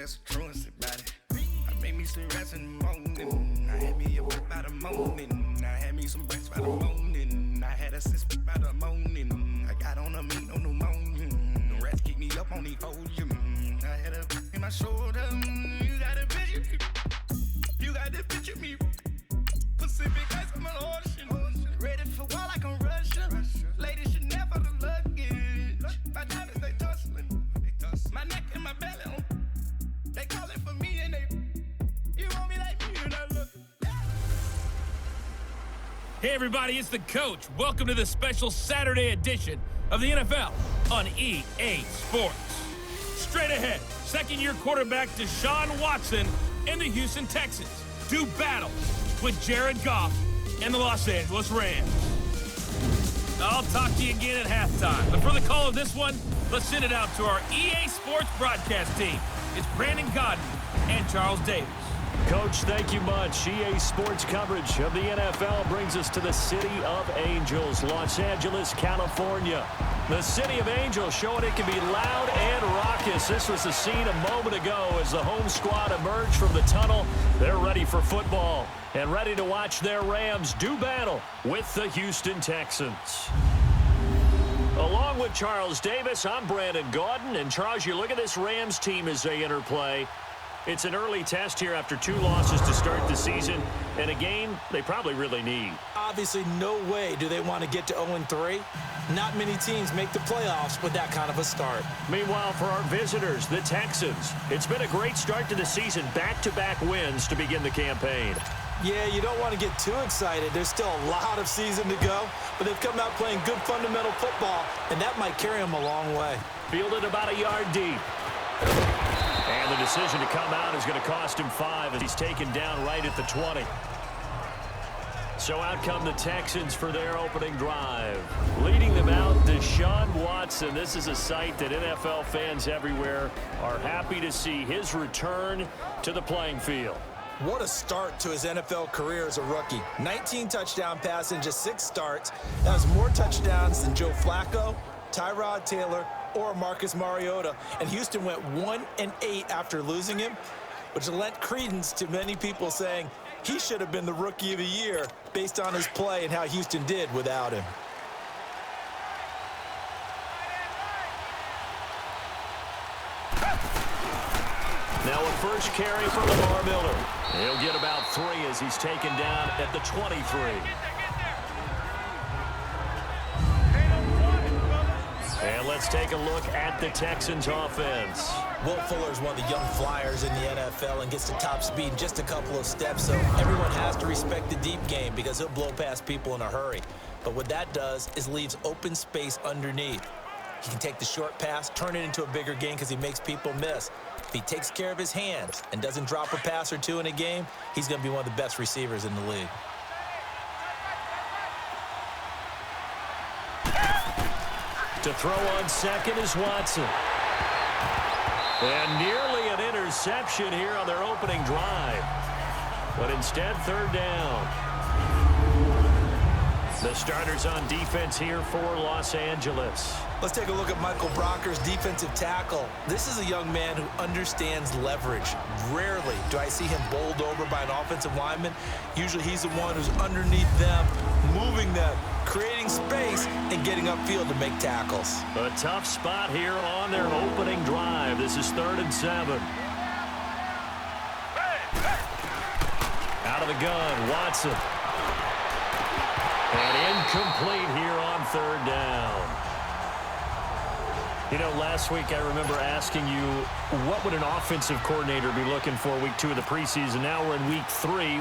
that's a truancy about it. I made me some rats in the morning. I had me a whip by the morning. I had me some brats by the morning. I had a sis by the morning. I got on a meat on the morning. The rats keep me up on the podium. I had a in my shoulder. You got a picture. You got the picture me. Pacific ice, I'm an ocean. Ready for war like I'm Russian. Ladies should never the luggage. My diamonds, they tussling. My neck and my belly. They calling for me and they. You want me like me and I look. Hey everybody, it's the coach. Welcome to the special Saturday edition of the NFL on EA Sports. Straight ahead, second-year quarterback Deshaun Watson and the Houston Texans do battle with Jared Goff and the Los Angeles Rams. I'll talk to you again at halftime. But for the call of this one, let's send it out to our EA Sports broadcast team. It's Brandon Godden and Charles Davis. Coach, thank you much. EA Sports coverage of the NFL brings us to the City of Angels, Los Angeles, California. The City of Angels showing it can be loud and raucous. This was the scene a moment ago as the home squad emerged from the tunnel. They're ready for football and ready to watch their Rams do battle with the Houston Texans. Along with Charles Davis, I'm Brandon Gaudin. And Charles, you look at this Rams team as they interplay. It's an early test here after 2 losses to start the season, and a game they probably really need. Obviously, no way do they want to get to 0-3. Not many teams make the playoffs with that kind of a start. Meanwhile, for our visitors, the Texans, it's been a great start to the season, back-to-back wins to begin the campaign. Yeah, you don't want to get too excited. There's still a lot of season to go, but they've come out playing good fundamental football, and that might carry them a long way. Fielded about a yard deep. And the decision to come out is going to cost him 5 as he's taken down right at the 20. So out come the Texans for their opening drive. Leading them out, Deshaun Watson. This is a sight that NFL fans everywhere are happy to see, his return to the playing field. What a start to his NFL career as a rookie. 19 touchdown passes in just 6 starts. That was more touchdowns than Joe Flacco, Tyrod Taylor, or Marcus Mariota. And Houston went 1-8 after losing him, which lent credence to many people saying he should have been the Rookie of the Year based on his play and how Houston did without him. Now a first carry for Lamar Miller. He'll get about 3 as he's taken down at the 23. And let's take a look at the Texans offense. Will Fuller is one of the young flyers in the NFL and gets to top speed in just a couple of steps, so everyone has to respect the deep game because he'll blow past people in a hurry. But what that does is leaves open space underneath. He can take the short pass, turn it into a bigger gain because he makes people miss. If he takes care of his hands and doesn't drop a pass or 2 in a game, he's going to be one of the best receivers in the league. To throw on second is Watson. And nearly an interception here on their opening drive. But instead, 3rd down. The starters on defense here for Los Angeles. Let's take a look at Michael Brocker's defensive tackle. This is a young man who understands leverage. Rarely do I see him bowled over by an offensive lineman. Usually he's the one who's underneath them, moving them, creating space, and getting upfield to make tackles. A tough spot here on their opening drive. This is 3rd and 7. Out of the gun, Watson. And incomplete here on 3rd down. You know, last week I remember asking you, what would an offensive coordinator be looking for week 2 of the preseason? Now we're in week 3.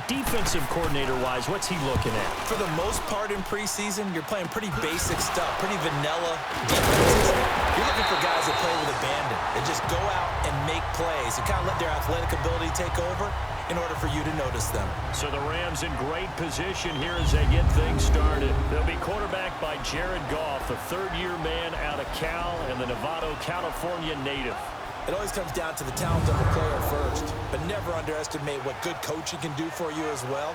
Defensive coordinator-wise, what's he looking at? For the most part in preseason, you're playing pretty basic stuff, pretty vanilla defenses. You're looking for guys that play with abandon, that just go out and make plays and kind of let their athletic ability take over in order for you to notice them. So the Rams in great position here as they get things started. They'll be quarterbacked by Jared Goff, a 3rd-year man out of Cal and the Novato, California native. It always comes down to the talent of the player first, but never underestimate what good coaching can do for you as well.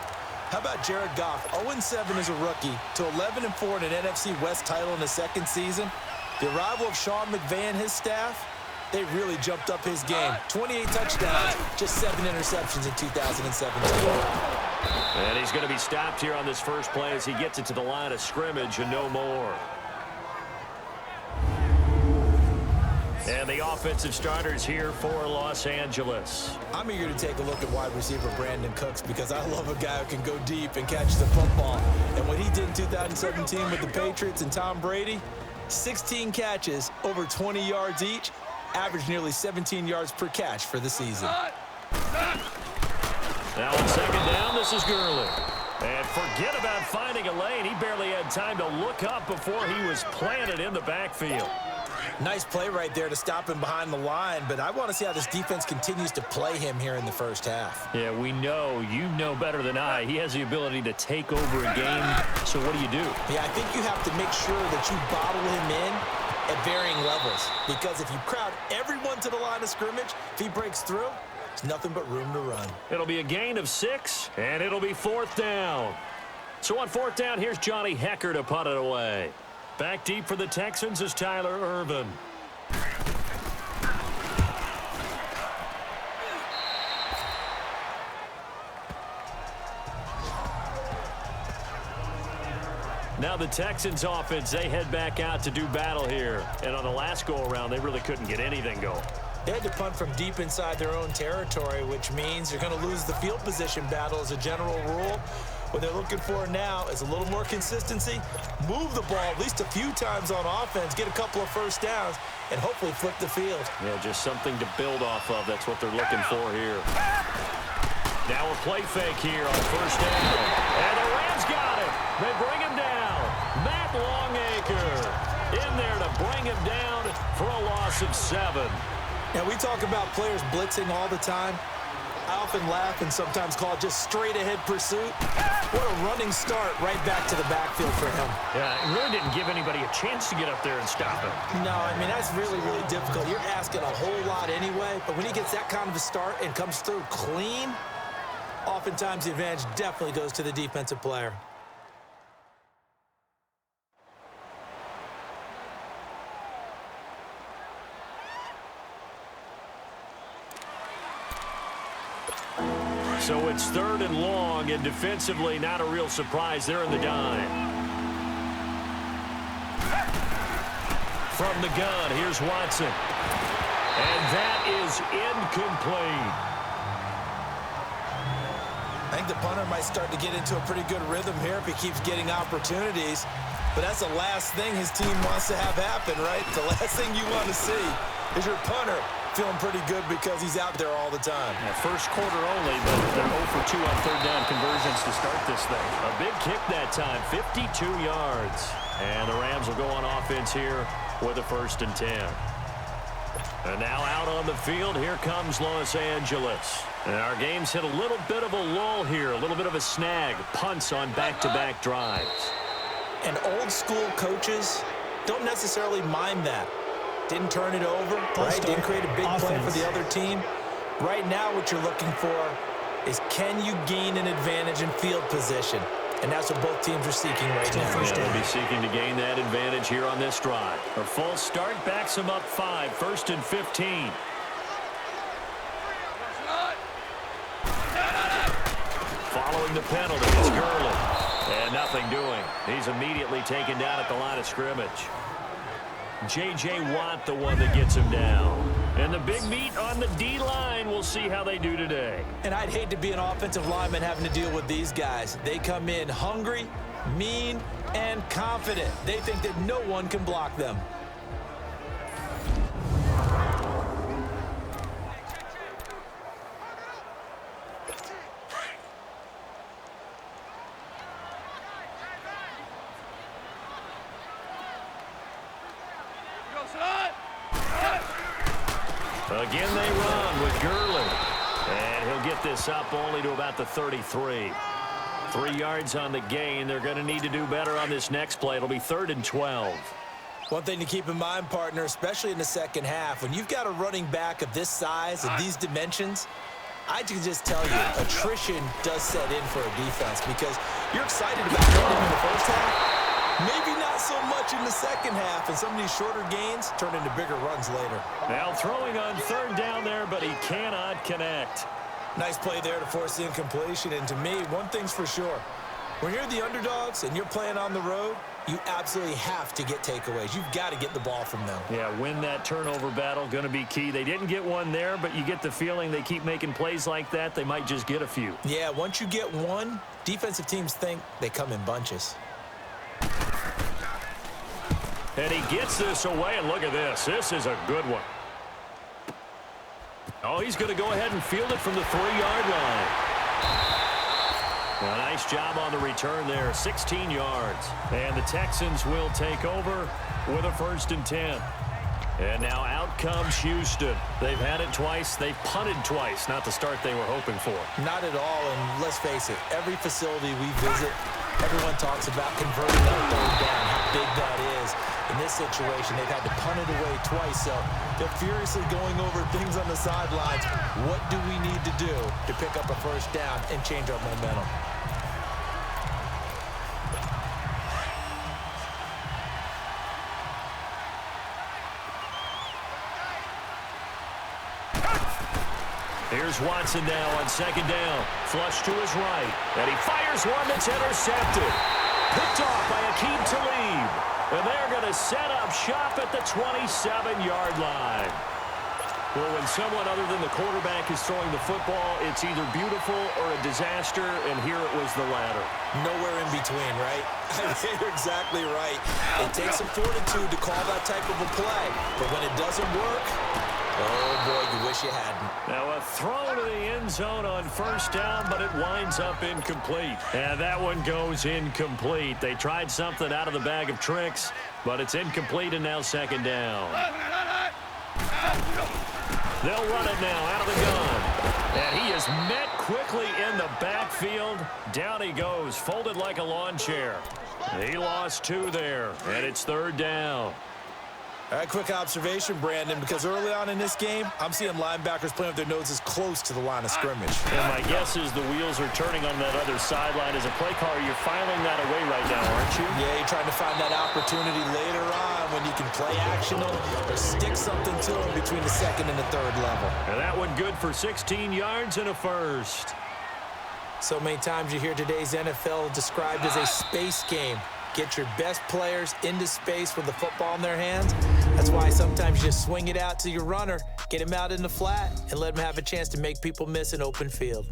How about Jared Goff, 0-7 as a rookie, to 11-4 in an NFC West title in his 2nd season? The arrival of Sean McVay and his staff, they really jumped up his game. 28 touchdowns, just 7 interceptions in 2017. And he's going to be stopped here on this first play as he gets it to the line of scrimmage and no more. And the offensive starters here for Los Angeles. I'm eager to take a look at wide receiver Brandon Cooks because I love a guy who can go deep and catch the football. And what he did in 2017 with the Patriots and Tom Brady, 16 catches, over 20 yards each, averaged nearly 17 yards per catch for the season. Now on second down, this is Gurley. And forget about finding a lane. He barely had time to look up before he was planted in the backfield. Nice play right there to stop him behind the line, but I want to see how this defense continues to play him here in the first half. Yeah, we know. You know better than I. He has the ability to take over a game, so what do you do? Yeah, I think you have to make sure that you bottle him in at varying levels, because if you crowd everyone to the line of scrimmage, if he breaks through, there's nothing but room to run. It'll be a gain of 6, and it'll be 4th down. So on 4th down, here's Johnny Hecker to punt it away. Back deep for the Texans is Tyler Ervin. Now the Texans offense, they head back out to do battle here. And on the last go-around, they really couldn't get anything going. They had to punt from deep inside their own territory, which means they're going to lose the field position battle as a general rule. What they're looking for now is a little more consistency, move the ball at least a few times on offense, get a couple of first downs, and hopefully flip the field. Yeah, just something to build off of. That's what they're looking for here. Now a play fake here on first down. And the Rams got it. They bring him down. Matt Longacre in there to bring him down for a loss of 7. Now, we talk about players blitzing all the time. I often laugh and sometimes call it just straight-ahead pursuit. What a running start right back to the backfield for him. Yeah, it really didn't give anybody a chance to get up there and stop him. No, I mean, that's really, really difficult. You're asking a whole lot anyway, but when he gets that kind of a start and comes through clean, oftentimes the advantage definitely goes to the defensive player. So it's 3rd and long, and defensively, not a real surprise. They're in the dime. From the gun, here's Watson. And that is incomplete. I think the punter might start to get into a pretty good rhythm here if he keeps getting opportunities. But that's the last thing his team wants to have happen, right? The last thing you want to see is your punter feeling pretty good because he's out there all the time. Yeah, first quarter only, but they're 0 for 2 on 3rd down conversions to start this thing. A big kick that time, 52 yards. And the Rams will go on offense here with a 1st and 10. And now out on the field, here comes Los Angeles. And our game's hit a little bit of a lull here, a little bit of a snag. Punts on back-to-back drives. And old school coaches don't necessarily mind that. Didn't turn it over, right? Didn't create a big play for the other team. Right now what you're looking for is, can you gain an advantage in field position? And that's what both teams are seeking right now. Yeah, they'll be seeking to gain that advantage here on this drive. A false start backs them up 5, 1st and 15. Following the penalty, it's Gurley. And nothing doing. He's immediately taken down at the line of scrimmage. J.J. Watt, the one that gets him down. And the big meat on the D-line. We'll see how they do today. And I'd hate to be an offensive lineman having to deal with these guys. They come in hungry, mean, and confident. They think that no one can block them. Again, they run with Gurley. And he'll get this up only to about the 33. 3 yards on the gain. They're going to need to do better on this next play. It'll be 3rd and 12. One thing to keep in mind, partner, especially in the second half, when you've got a running back of this size, of these dimensions, I can just tell you, attrition does set in for a defense because you're excited about hitting him in the first half. Maybe not so much in the second half, and some of these shorter gains turn into bigger runs later. Now throwing on third down there, but he cannot connect. Nice play there to force the incompletion, and to me, one thing's for sure. When you're the underdogs and you're playing on the road, you absolutely have to get takeaways. You've got to get the ball from them. Yeah, win that turnover battle, going to be key. They didn't get one there, but you get the feeling they keep making plays like that, they might just get a few. Yeah, once you get one, defensive teams think they come in bunches. And he gets this away, and look at this. This is a good one. Oh, he's going to go ahead and field it from the 3-yard line. A nice job on the return there, 16 yards. And the Texans will take over with a 1st and 10. And now out comes Houston. They've had it twice. They've punted twice. Not the start they were hoping for. Not at all, and let's face it, every facility we visit, everyone talks about converting that 3rd down, how big that is. In this situation, they've had to punt it away twice, so they're furiously going over things on the sidelines. What do we need to do to pick up a 1st down and change our momentum? Here's Watson now on 2nd down. Flush to his right. And he fires one that's intercepted. Picked off by Akeem Talib. And they're going to set up shop at the 27-yard line. Well, when someone other than the quarterback is throwing the football, it's either beautiful or a disaster, and here it was the latter. Nowhere in between, right? You're exactly right. It takes some fortitude to call that type of a play, but when it doesn't work, oh boy, you wish you hadn't. Now a throw to the end zone on 1st down, but it winds up incomplete. And that one goes incomplete. They tried something out of the bag of tricks, but it's incomplete, and now 2nd down. They'll run it now out of the gun. And he is met quickly in the backfield. Down he goes, folded like a lawn chair. He lost 2 there, and it's 3rd down. All right, quick observation, Brandon, because early on in this game, I'm seeing linebackers playing with their noses close to the line of scrimmage. And my guess is the wheels are turning on that other sideline. As a play caller, you're filing that away right now, aren't you? Yeah, you're trying to find that opportunity later on when you can play action or stick something to them between the 2nd and the 3rd level. And that one good for 16 yards and a 1st. So many times you hear today's NFL described as a space game. Get your best players into space with the football in their hands. That's why sometimes you just swing it out to your runner, get him out in the flat, and let him have a chance to make people miss an open field.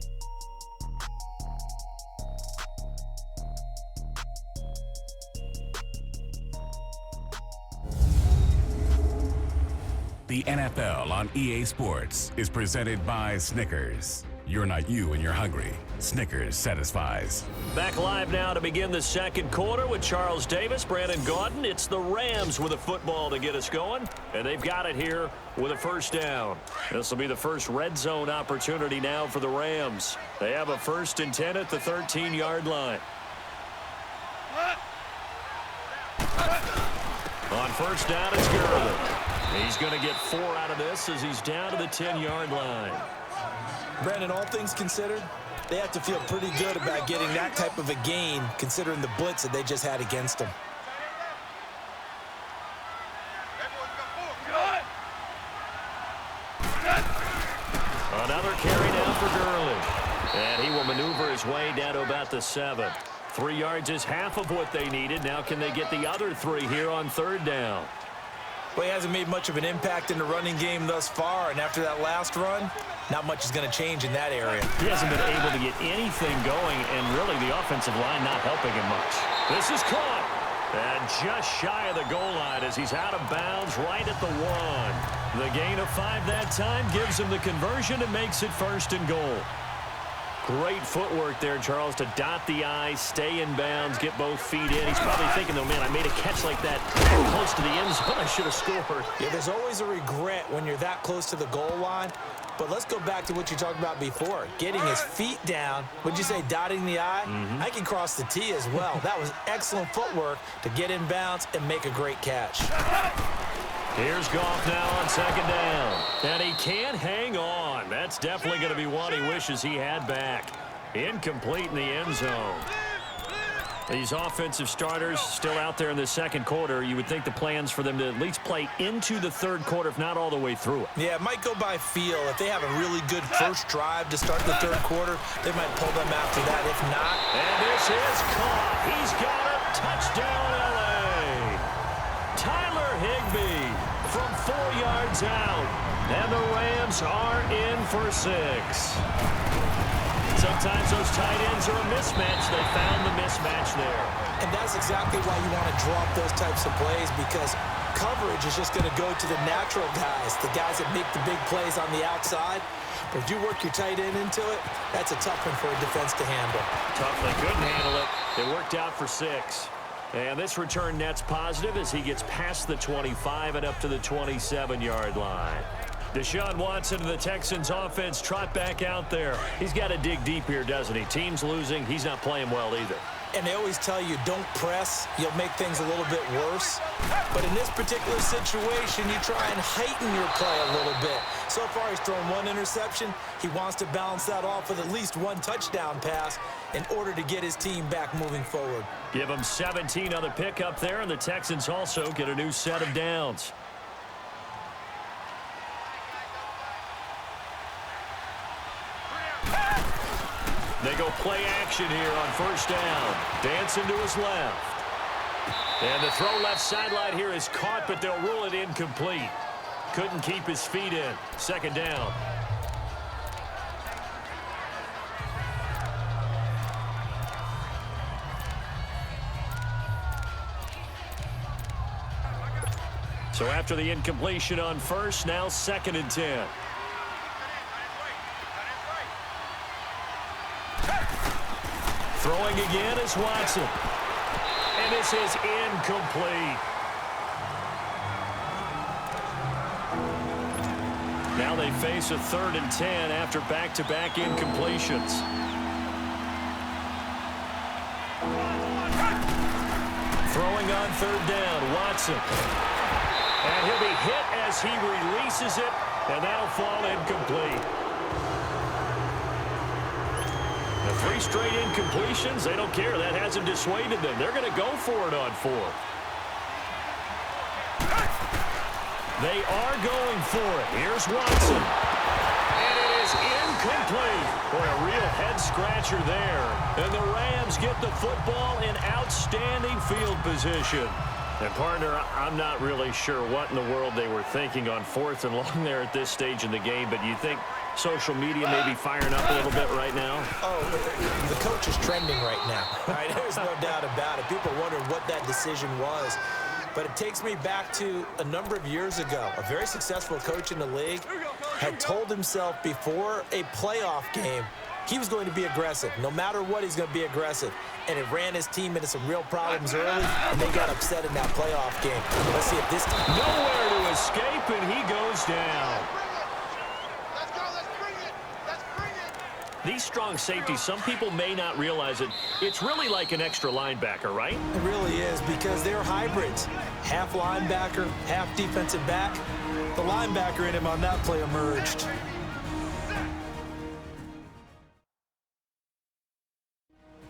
The NFL on EA Sports is presented by Snickers. You're not you and you're hungry. Snickers satisfies. Back live now to begin the 2nd quarter with Charles Davis, Brandon Gaudin. It's the Rams with a football to get us going, and they've got it here with a 1st down. This will be the first red zone opportunity now for the Rams. They have a 1st and 10 at the 13-yard line. On 1st down, it's Gurley. He's going to get 4 out of this as he's down to the 10-yard line. Brandon, all things considered, they have to feel pretty good about getting that type of a gain considering the blitz that they just had against them. Another carry down for Gurley. And he will maneuver his way down to about the 7. 3 yards is half of what they needed. Now can they get the other 3 here on 3rd down? Well, he hasn't made much of an impact in the running game thus far, and after that last run, not much is going to change in that area. He hasn't been able to get anything going, and really the offensive line not helping him much. This is caught, and just shy of the goal line as he's out of bounds right at the 1. The gain of 5 that time gives him the conversion and makes it 1st and goal. Great footwork there, Charles, to dot the I, stay in bounds, get both feet in. He's probably thinking, though, man, I made a catch like that close to the end zone. I should have scored. Yeah, there's always a regret when you're that close to the goal line. But let's go back to what you talked about before. Getting his feet down. Would you say dotting the I? I can cross the T as well. That was excellent footwork to get in bounds and make a great catch. Here's Goff now on 2nd down. And he can't hang on. That's definitely going to be one he wishes he had back. Incomplete in the end zone. These offensive starters still out there in the second quarter. You would think the plans for them to at least play into the third quarter, if not all the way through it. Yeah, it might go by feel. If they have a really good first drive to start the third quarter, they might pull them after that. If not... And this is caught. He's got it. Touchdown, L.A. Tyler Higbee from 4 yards out. And the Rams are in for 6. Sometimes those tight ends are a mismatch. They found the mismatch there. And that's exactly why you want to drop those types of plays, because coverage is just going to go to the natural guys, the guys that make the big plays on the outside. But if you work your tight end into it, that's a tough one for a defense to handle. Tough. They couldn't handle it. It worked out for 6. And this return net's positive as he gets past the 25 and up to the 27-yard line. Deshaun Watson of the Texans offense trot back out there. He's got to dig deep here, doesn't he? Team's losing. He's not playing well either. And they always tell you, don't press. You'll make things a little bit worse. But in this particular situation, you try and heighten your play a little bit. So far, he's thrown 1 interception. He wants to balance that off with at least 1 touchdown pass in order to get his team back moving forward. Give him 17 on the pick up there, and the Texans also get a new set of downs. They go play action here on first down. Dancing to his left. And the throw left sideline here is caught, but they'll rule it incomplete. Couldn't keep his feet in. Second down. So after the incompletion on first, now 2nd and 10. Throwing again is Watson. And this is incomplete. Now they face a 3rd and 10 after back-to-back incompletions. Throwing on 3rd down, Watson. And he'll be hit as he releases it, and that'll fall incomplete. 3 straight incompletions, they don't care. That hasn't dissuaded them. They're going to go for it on 4th. They are going for it. Here's Watson. And it is incomplete. Boy, a real head-scratcher there. And the Rams get the football in outstanding field position. And, partner, I'm not really sure what in the world they were thinking on 4th and long there at this stage in the game, but you think social media may be firing up a little bit right now? Oh, the coach is trending right now. All right, there's no doubt about it. People wondering what that decision was. But it takes me back to a number of years ago. A very successful coach in the league had told himself before a playoff game he was going to be aggressive. No matter what, he's going to be aggressive. And it ran his team into some real problems early, and they got upset in that playoff game. Let's see if this time... Nowhere to escape, and he goes down. These strong safeties, some people may not realize it. It's really like an extra linebacker, right? It really is, because they're hybrids. Half linebacker, half defensive back. The linebacker in him on that play emerged.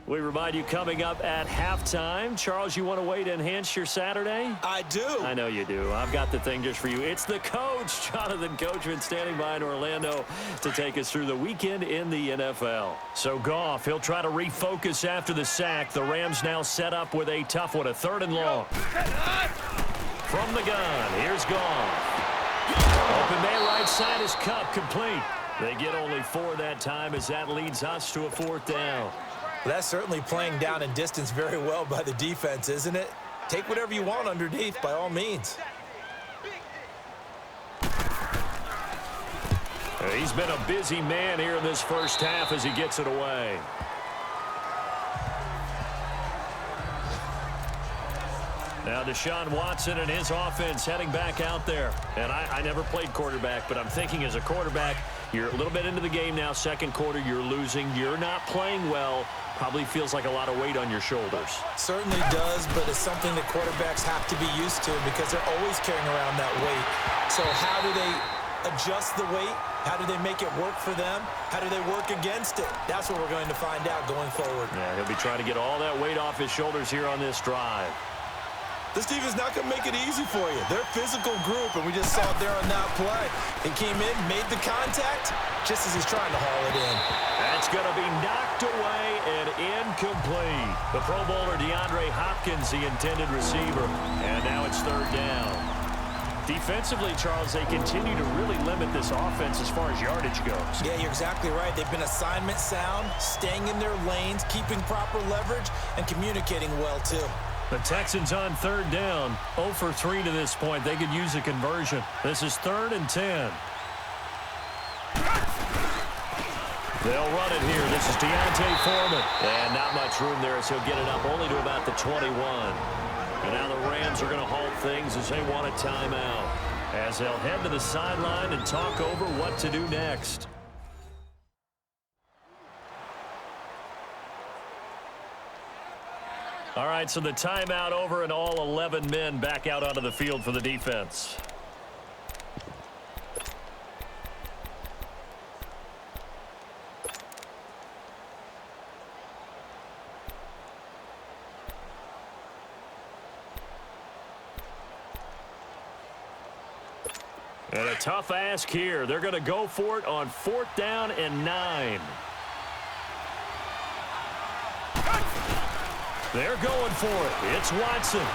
We remind you coming up at halftime. Charles, you want a way to enhance your Saturday? I do. I know you do. I've got the thing just for you. It's the coach, Jonathan Coachman, standing by in Orlando to take us through the weekend in the NFL. So Goff, he'll try to refocus after the sack. The Rams now set up with a tough one, a 3rd and long. From the gun, here's Goff. Open man right side is Cup, complete. They get only 4 that time as that leads us to a 4th down. Well, that's certainly playing down in distance very well by the defense, isn't it? Take whatever you want underneath, by all means. He's been a busy man here in this first half as he gets it away. Now Deshaun Watson and his offense heading back out there. And I never played quarterback, but I'm thinking as a quarterback, you're a little bit into the game now, second quarter, you're losing, you're not playing well. Probably feels like a lot of weight on your shoulders. Certainly does, but it's something that quarterbacks have to be used to because they're always carrying around that weight. So how do they adjust the weight? How do they make it work for them? How do they work against it? That's what we're going to find out going forward. Yeah, he'll be trying to get all that weight off his shoulders here on this drive. This defense not going to make it easy for you. They're a physical group, and we just saw it there on that play. He came in, made the contact, just as he's trying to haul it in. That's going to be knocked away and incomplete. The Pro Bowler DeAndre Hopkins, the intended receiver, and now it's third down. Defensively, Charles, they continue to really limit this offense as far as yardage goes. Yeah, you're exactly right. They've been assignment sound, staying in their lanes, keeping proper leverage, and communicating well, too. The Texans on third down, 0 for 3 to this point. They could use a conversion. This is 3rd and 10. They'll run it here. This is Deontay Foreman. And not much room there as he'll get it up only to about the 21. And now the Rams are going to halt things as they want a timeout, as they'll head to the sideline and talk over what to do next. All right, so the timeout over and all 11 men back out onto the field for the defense. And a tough ask here. They're going to go for it on 4th down and 9. They're going for it. It's Watson.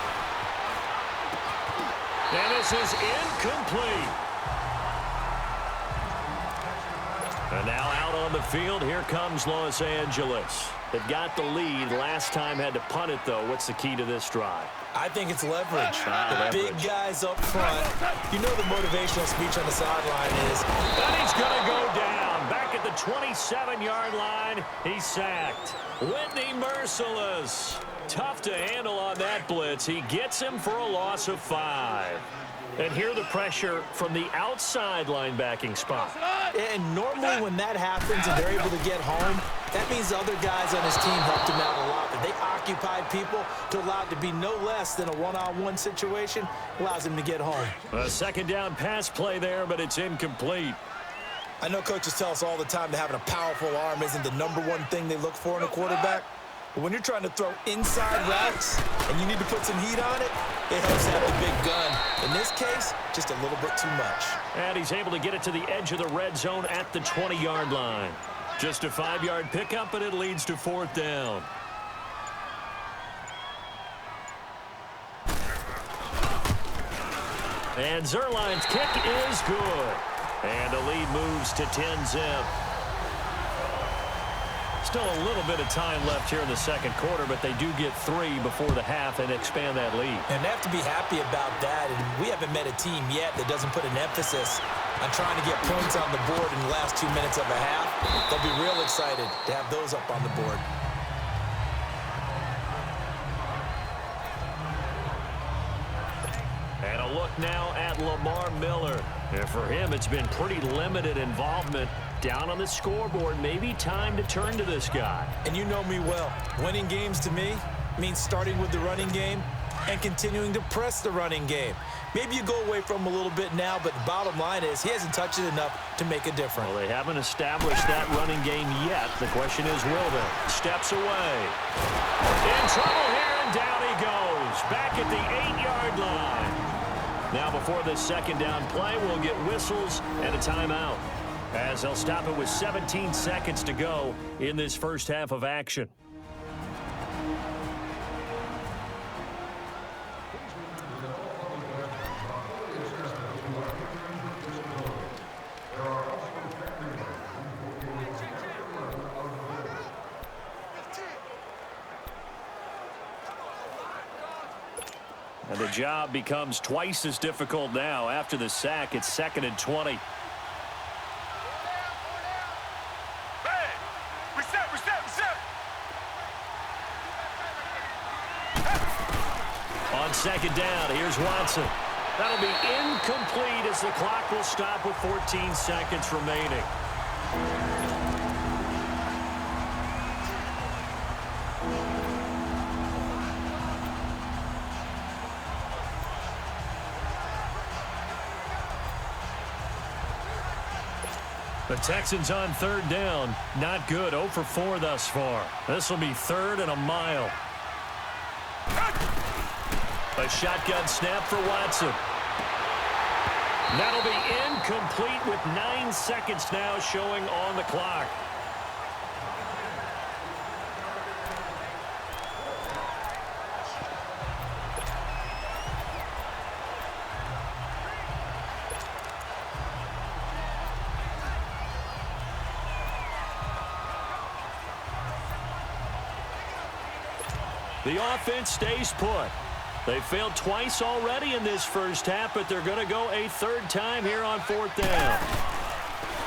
And this is incomplete. And now out on the field, here comes Los Angeles. They've got the lead. Last time had to punt it, though. What's the key to this drive? I think it's leverage. Leverage. Big guys up front. You know the motivational speech on the sideline is. And he's going to go down. Back at the 27-yard line, he's sacked. Whitney Merciless. Tough to handle on that blitz. He gets him for a loss of 5. And here the pressure from the outside linebacking spot. And normally when that happens and they're able to get home, that means other guys on his team helped him out a lot. That they occupied people to allow it to be no less than a one-on-one situation, allows him to get home. A second down pass play there, but it's incomplete. I know coaches tell us all the time that having a powerful arm isn't the #1 thing they look for in a quarterback. But when you're trying to throw inside routes and you need to put some heat on it, it helps to have the big gun. In this case, just a little bit too much. And he's able to get it to the edge of the red zone at the 20-yard line. Just a 5-yard pickup, and it leads to 4th down. And Zerline's kick is good. And the lead moves to 10-zip. Still a little bit of time left here in the second quarter, but they do get 3 before the half and expand that lead. And they have to be happy about that. And we haven't met a team yet that doesn't put an emphasis on trying to get points on the board in the last 2 minutes of a half. They'll be real excited to have those up on the board. And a look now at Lamar Miller. And for him, it's been pretty limited involvement down on the scoreboard. Maybe time to turn to this guy. And you know me well. Winning games to me means starting with the running game and continuing to press the running game. Maybe you go away from him a little bit now, but the bottom line is he hasn't touched it enough to make a difference. Well, they haven't established that running game yet. The question is, will they? Steps away. In trouble here, and down he goes. Back at the 8-yard line. Now before this second down play, we'll get whistles and a timeout, as they'll stop it with 17 seconds to go in this first half of action. And the job becomes twice as difficult now. After the sack, it's 2nd and 20. On second down, here's Watson. That'll be incomplete as the clock will stop with 14 seconds remaining. The Texans on third down. Not good. 0 for 4 thus far. This will be 3rd and a mile. A shotgun snap for Watson. That'll be incomplete with 9 seconds now showing on the clock. The offense stays put. They failed twice already in this first half, but they're going to go a 3rd time here on 4th down.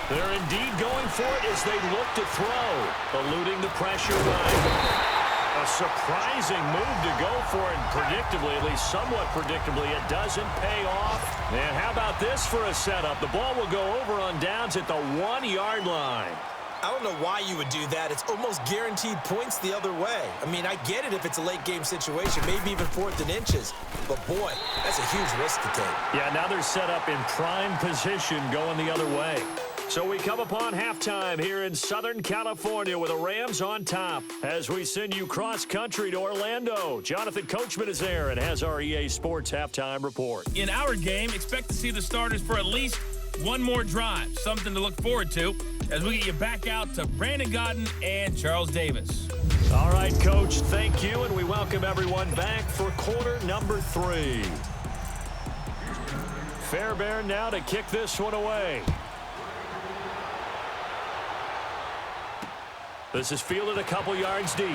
They're indeed going for it as they look to throw, eluding the pressure line. A surprising move to go for it, and predictably, at least somewhat predictably, it doesn't pay off. And how about this for a setup? The ball will go over on downs at the 1-yard line. I don't know why you would do that. It's almost guaranteed points the other way. I mean, I get it if it's a late game situation, maybe even 4th and inches. But, boy, that's a huge risk to take. Yeah, now they're set up in prime position going the other way. So we come upon halftime here in Southern California with the Rams on top as we send you cross-country to Orlando. Jonathan Coachman is there and has our EA Sports halftime report. In our game, expect to see the starters for at least one more drive. Something to look forward to as we get you back out to Brandon Godden and Charles Davis. All right, Coach, thank you, and we welcome everyone back for quarter number 3. Fairbairn now to kick this one away. This is fielded a couple yards deep.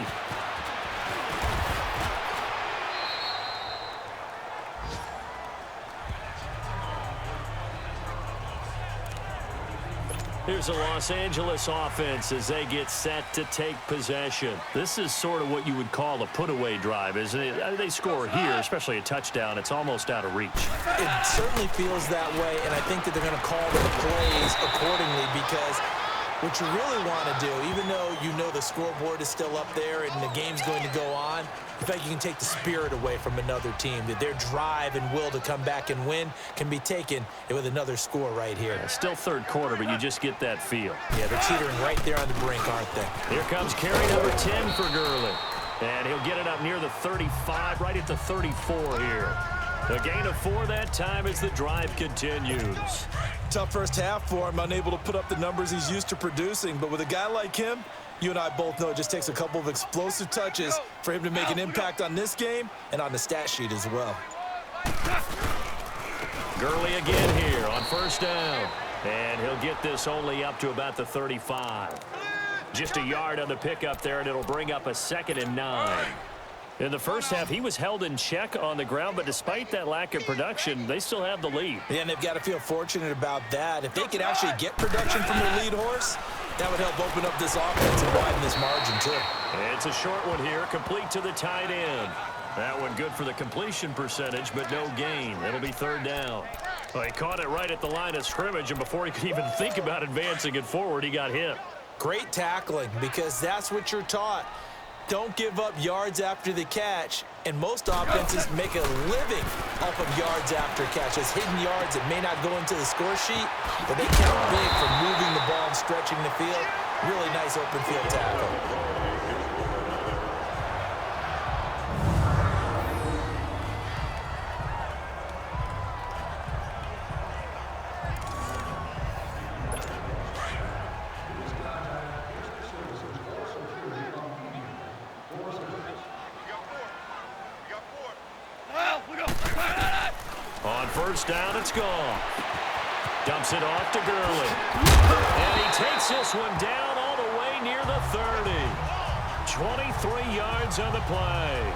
Here's a Los Angeles offense as they get set to take possession. This is sort of what you would call a put-away drive, isn't it? They score here, especially a touchdown. It's almost out of reach. It certainly feels that way, and I think that they're going to call the plays accordingly because what you really want to do, even though you know the scoreboard is still up there and the game's going to go on, in fact, you can take the spirit away from another team, that their drive and will to come back and win can be taken with another score right here. Yeah, still 3rd quarter, but you just get that feel. Yeah, they're teetering right there on the brink, aren't they? Here comes carry number 10 for Gurley. And he'll get it up near the 35, right at the 34 here. A gain of 4 that time as the drive continues. Tough first half for him, unable to put up the numbers he's used to producing. But with a guy like him, you and I both know it just takes a couple of explosive touches for him to make an impact on this game and on the stat sheet as well. Gurley again here on 1st down. And he'll get this only up to about the 35. Just a yard on the pickup there, and it'll bring up a 2nd and 9. In the first half, he was held in check on the ground, but despite that lack of production, they still have the lead. Yeah, and they've got to feel fortunate about that. If they could actually get production from their lead horse, that would help open up this offense and widen this margin, too. It's a short one here, complete to the tight end. That one good for the completion percentage, but no gain. It'll be 3rd down. Well, he caught it right at the line of scrimmage, and before he could even think about advancing it forward, he got hit. Great tackling, because that's what you're taught. Don't give up yards after the catch, and most offenses make a living off of yards after catches, hidden yards that may not go into the score sheet, but they count big for moving the ball and stretching the field. Really nice open field tackle. On 1st down, it's gone. Dumps it off to Gurley. And he takes this one down all the way near the 30. 23 yards on the play.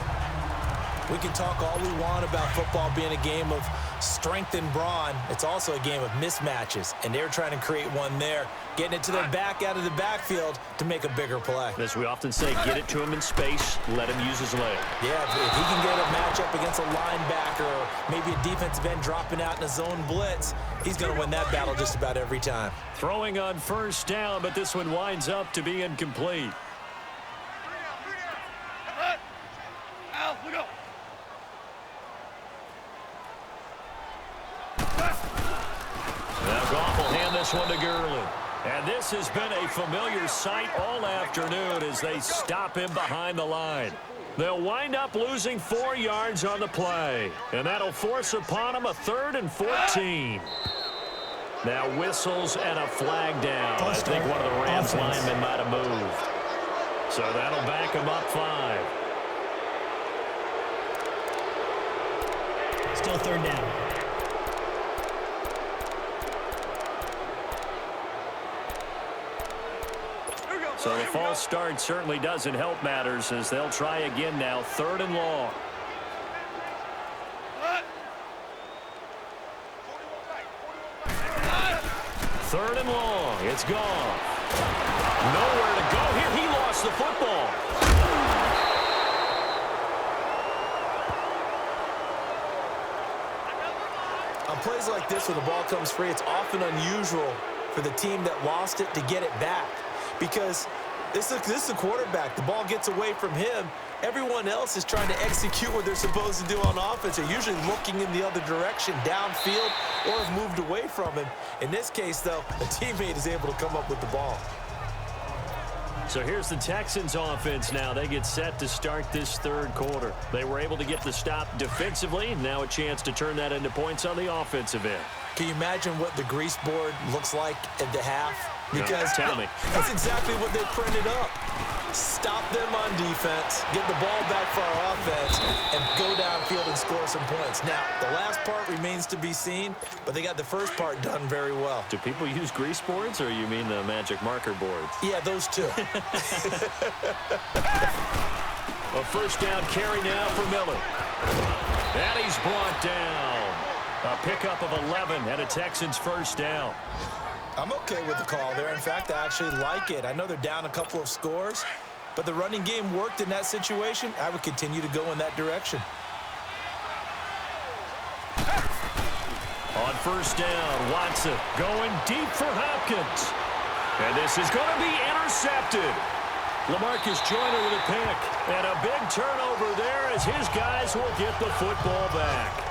We can talk all we want about football being a game of strength and brawn. It's also a game of mismatches, and they're trying to create one there, getting it to their back out of the backfield to make a bigger play. As we often say, get it to him in space, let him use his leg. Yeah, if he can get a matchup against a linebacker or maybe a defensive end dropping out in a zone blitz, he's going to win that battle just about every time. Throwing on 1st down, but this one winds up to be incomplete. Now Goff will hand this one to Gurley. And this has been a familiar sight all afternoon as they stop him behind the line. They'll wind up losing 4 yards on the play, and that'll force upon them a 3rd and 14. Now whistles and a flag down. I think one of the Rams linemen might have moved. So that'll back him up 5. Still 3rd down. So the false start certainly doesn't help matters as they'll try again now, 3rd and long. Third and long. It's gone. Nowhere to go here. He lost the football. On plays like this when the ball comes free, it's often unusual for the team that lost it to get it back. Because this is a quarterback. The ball gets away from him. Everyone else is trying to execute what they're supposed to do on offense. They're usually looking in the other direction, downfield, or have moved away from him. In this case, though, a teammate is able to come up with the ball. So here's the Texans offense now. They get set to start this 3rd quarter. They were able to get the stop defensively. Now a chance to turn that into points on the offensive end. Can you imagine what the grease board looks like at the half? Because tell me. That's exactly what they printed up. Stop them on defense, get the ball back for our offense, and go downfield and score some points. Now, the last part remains to be seen, but they got the first part done very well. Do people use grease boards, or you mean the magic marker boards? Yeah, those two. A first down carry now for Miller. And he's brought down. A pickup of 11 and a Texans first down. I'm okay with the call there. In fact, I actually like it. I know they're down a couple of scores, but the running game worked in that situation. I would continue to go in that direction. On first down, Watson going deep for Hopkins. And this is going to be intercepted. LaMarcus Joyner with a pick. And a big turnover there as his guys will get the football back.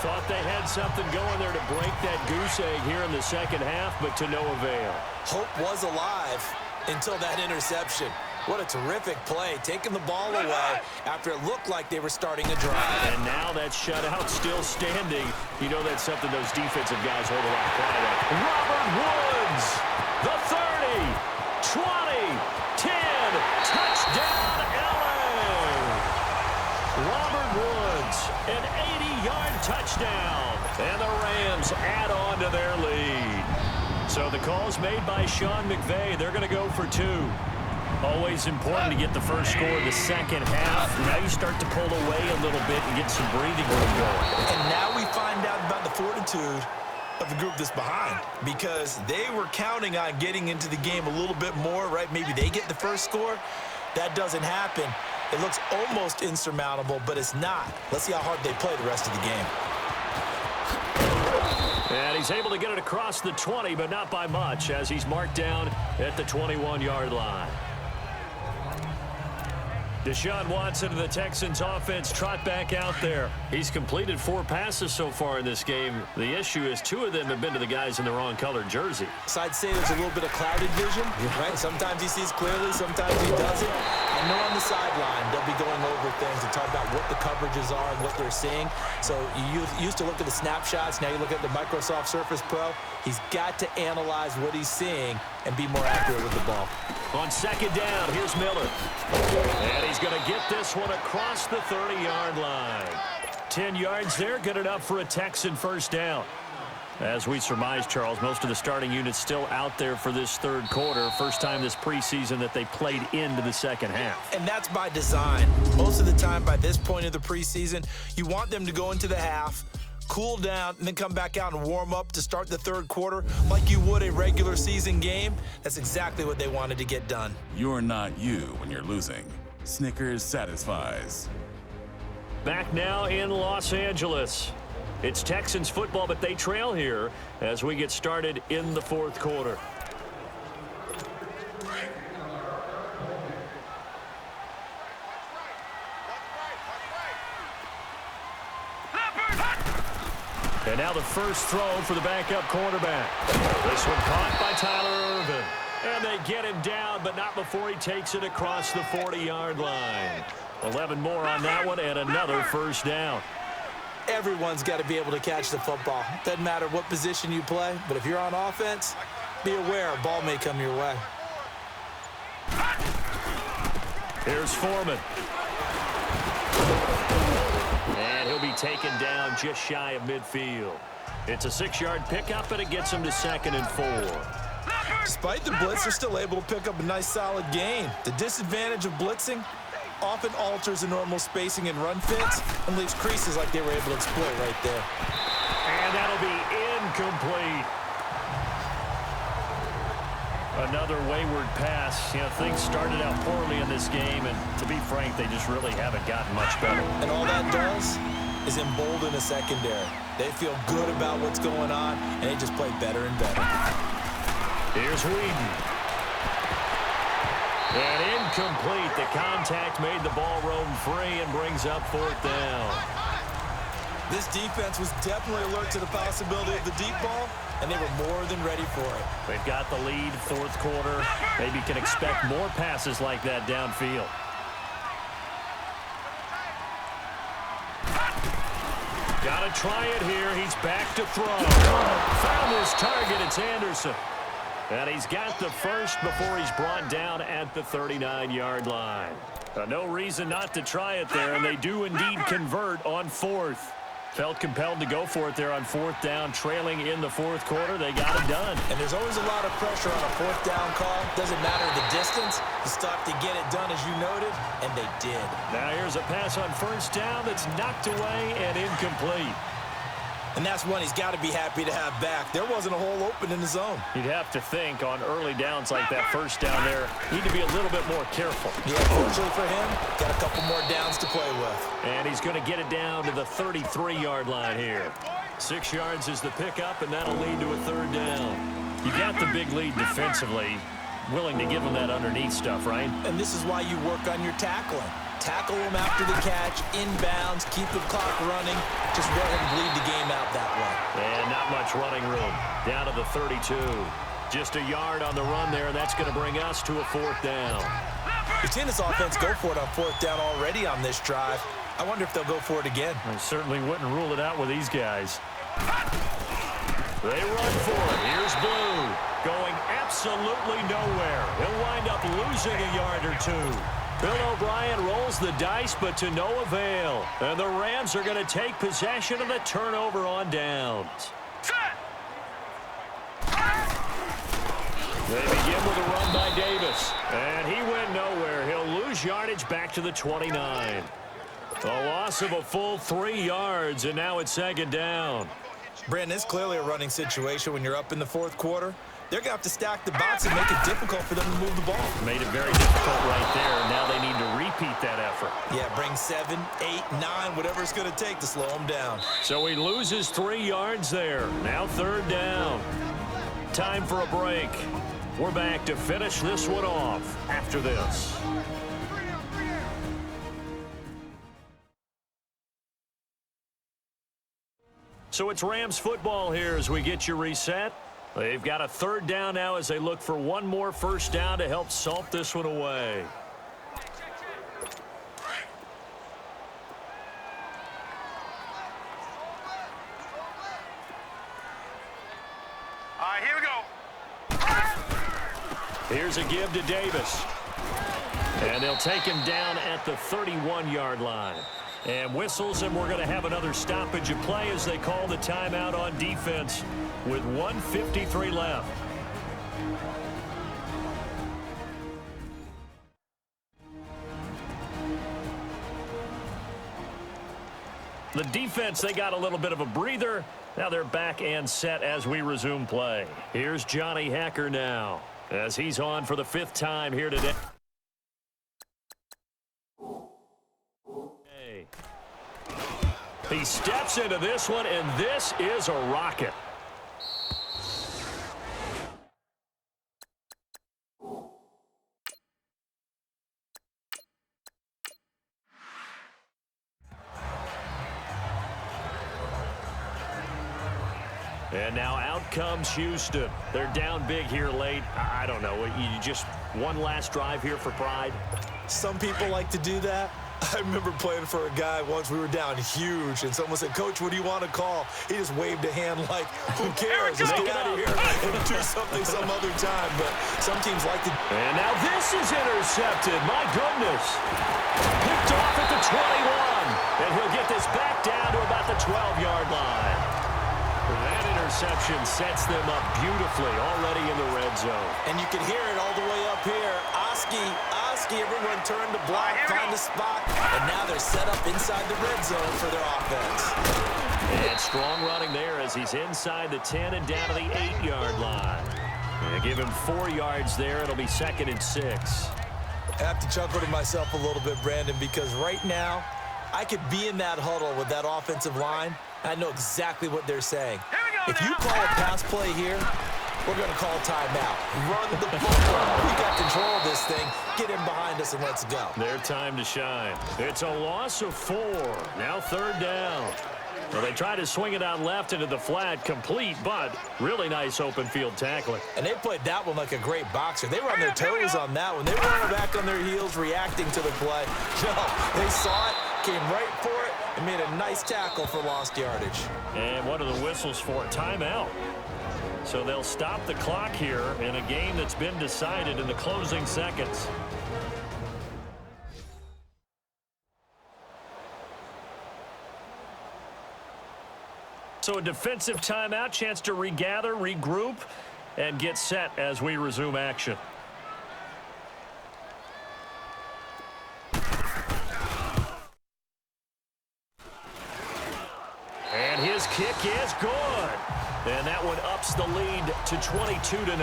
Thought they had something going there to break that goose egg here in the second half, but to no avail. Hope was alive until that interception. What a terrific play, taking the ball away after it looked like they were starting a drive. And now that shutout still standing. You know that's something those defensive guys hold a lot of pride in. Robert Woods, the 30, 20, 10, touchdown LA. Robert Woods, an 80-yard touchdown. And the Rams add on to their lead. So the call's made by Sean McVay. They're going to go for 2. Always important to get the first score in the second half. Now you start to pull away a little bit and get some breathing room going. And now we find out about the fortitude of the group that's behind, because they were counting on getting into the game a little bit more, right? Maybe they get the first score. That doesn't happen. It looks almost insurmountable, but it's not. Let's see how hard they play the rest of the game. And he's able to get it across the 20, but not by much, as he's marked down at the 21-yard line. Deshaun Watson of the Texans offense trot back out there. He's completed 4 passes so far in this game. The issue is 2 of them have been to the guys in the wrong colored jersey. So I'd say there's a little bit of clouded vision, right? Sometimes he sees clearly, sometimes he doesn't. I know on the sideline they'll be going over things and talk about what the coverages are and what they're seeing. So you used to look at the snapshots. Now you look at the Microsoft Surface Pro. He's got to analyze what he's seeing and be more accurate with the ball. On second down, here's Miller. And he's going to get this one across the 30-yard line. 10 yards there, good enough for a Texan first down. As we surmise, Charles, most of the starting units still out there for this 3rd quarter. First time this preseason that they played into the second half. And that's by design. Most of the time by this point of the preseason, you want them to go into the half, cool down, and then come back out and warm up to start the 3rd quarter like you would a regular season game. That's exactly what they wanted to get done. You're not you when you're losing. Snickers satisfies. Back now in Los Angeles. It's Texans football, but they trail here as we get started in the 4th quarter. And now the first throw for the backup quarterback. This one caught by Tyler Irvin. And they get him down, but not before he takes it across the 40-yard line. 11 more on that one and another first down. Everyone's got to be able to catch the football. Doesn't matter what position you play, but if you're on offense, be aware a ball may come your way. Here's Foreman. And he'll be taken down just shy of midfield. It's a 6-yard pickup, and it gets him to 2nd and 4. Despite the blitz, they're still able to pick up a nice, solid gain. The disadvantage of blitzing often alters the normal spacing and run fits and leaves creases like they were able to exploit right there. And that'll be incomplete. Another wayward pass. You know, things started out poorly in this game, and to be frank, they just really haven't gotten much better. And all that does is embolden a secondary. They feel good about what's going on, and they just play better and better. Here's Whedon. And incomplete. The contact made the ball roam free and brings up 4th down. This defense was definitely alert to the possibility of the deep ball, and they were more than ready for it. They've got the lead, 4th quarter. Maybe can expect more passes like that downfield. Got to try it here. He's back to throw. Found his target. It's Anderson. And he's got the first before he's brought down at the 39-yard line. No reason not to try it there, and they do indeed convert on 4th. Felt compelled to go for it there on 4th down, trailing in the 4th quarter. They got it done. And there's always a lot of pressure on a 4th down call. Doesn't matter the distance. You stop to get it done, as you noted, and they did. Now here's a pass on 1st down that's knocked away and incomplete. And that's one he's got to be happy to have back. There wasn't a hole open in the zone. You'd have to think on early downs like that 1st down there, need to be a little bit more careful. Yeah, fortunately for him, got a couple more downs to play with. And he's going to get it down to the 33-yard line here. 6 yards is the pickup, and that'll lead to a 3rd down. You got the big lead defensively. Willing to give him that underneath stuff, right? And this is why you work on your tackling. Tackle him after the catch, inbounds, keep the clock running. Just let him bleed the game out that way. And not much running room. Down to the 32. Just a yard on the run there, and that's going to bring us to a 4th down. We've seen this offense go for it on 4th down already on this drive. I wonder if they'll go for it again. I certainly wouldn't rule it out with these guys. They run for it. Here's Blue. Going absolutely nowhere. He'll wind up losing a yard or 2. Bill O'Brien rolls the dice, but to no avail. And the Rams are going to take possession of the turnover on downs. They begin with a run by Davis. And he went nowhere. He'll lose yardage back to the 29. A loss of a full 3 yards, and now it's 2nd down. Brandon, it's clearly a running situation when you're up in the 4th quarter. They're going to have to stack the box and make it difficult for them to move the ball. Made it very difficult right there. Now they need to repeat that effort. Yeah, bring 7, 8, 9, whatever it's going to take to slow them down. So he loses 3 yards there. Now 3rd down. Time for a break. We're back to finish this one off after this. So it's Rams football here as we get you reset. They've got a 3rd down now as they look for one more 1st down to help salt this one away. All right, here we go. Here's a give to Davis. And they'll take him down at the 31-yard line. And whistles, and we're going to have another stoppage of play as they call the timeout on defense with 1:53 left. The defense, they got a little bit of a breather. Now they're back and set as we resume play. Here's Johnny Hacker now as he's on for the 5th time here today. He steps into this one, and this is a rocket. And now out comes Houston. They're down big here late. I don't know. You just one last drive here for pride? Some people like to do that. I remember playing for a guy once. We were down huge, and someone said, "Coach, what do you want to call?" He just waved a hand like, who cares? Let's get out of here and do something some other time. But some teams like to. And now this is intercepted. My goodness. Picked off at the 21. And he'll get this back down to about the 12-yard line. That interception sets them up beautifully already in the red zone. And you can hear it all the way up here. Oski, everyone turned to block, find a spot, and now they're set up inside the red zone for their offense. And strong running there as he's inside the 10 and down to the 8-yard line. And give him 4 yards there. It'll be 2nd and 6. I have to chuckle to myself a little bit, Brandon, because right now I could be in that huddle with that offensive line. I know exactly what they're saying. If you call a pass play here, we're going to call timeout. Run the ball. We got control of this thing. Get him behind us and let's go. Their time to shine. It's a loss of 4. Now 3rd down. Well, they try to swing it out left into the flat, complete, but really nice open field tackling. And they played that one like a great boxer. They were on their toes on that one. They were back on their heels reacting to the play. No, they saw it, came right for it, and made a nice tackle for lost yardage. And what are the whistles for? Timeout. So they'll stop the clock here in a game that's been decided in the closing seconds. So a defensive timeout, chance to regather, regroup, and get set as we resume action. And his kick is good. And that one ups the lead to 22-0.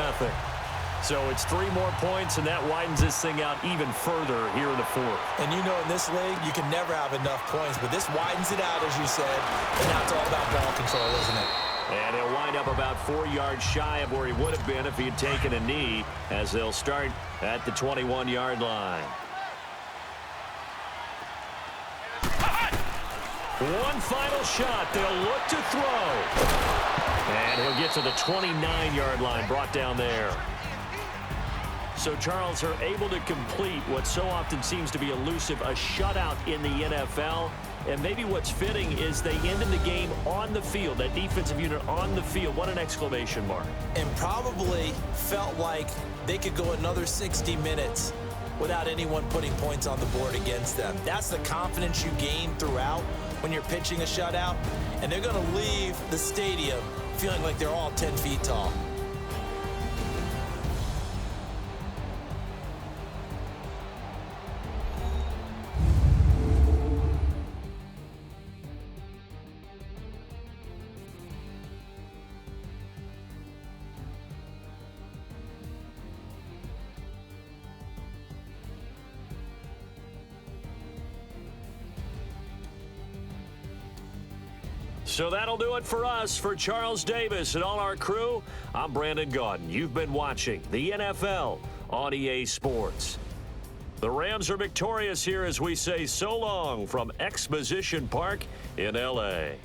So it's 3 more points, and that widens this thing out even further here in the 4th. And you know, in this league, you can never have enough points, but this widens it out, as you said, and now it's all about ball control, isn't it? And he'll wind up about 4 yards shy of where he would have been if he had taken a knee, as they'll start at the 21-yard line. One final shot. They'll look to throw. And he'll get to the 29-yard line, brought down there. So, Charles, are able to complete what so often seems to be elusive, a shutout in the NFL. And maybe what's fitting is they ended the game on the field, that defensive unit on the field. What an exclamation mark. And probably felt like they could go another 60 minutes without anyone putting points on the board against them. That's the confidence you gain throughout when you're pitching a shutout. And they're going to leave the stadium feeling like they're all 10 feet tall. So that'll do it for us. For Charles Davis and all our crew, I'm Brandon Gaudin. You've been watching the NFL on EA Sports. The Rams are victorious here as we say so long from Exposition Park in L.A.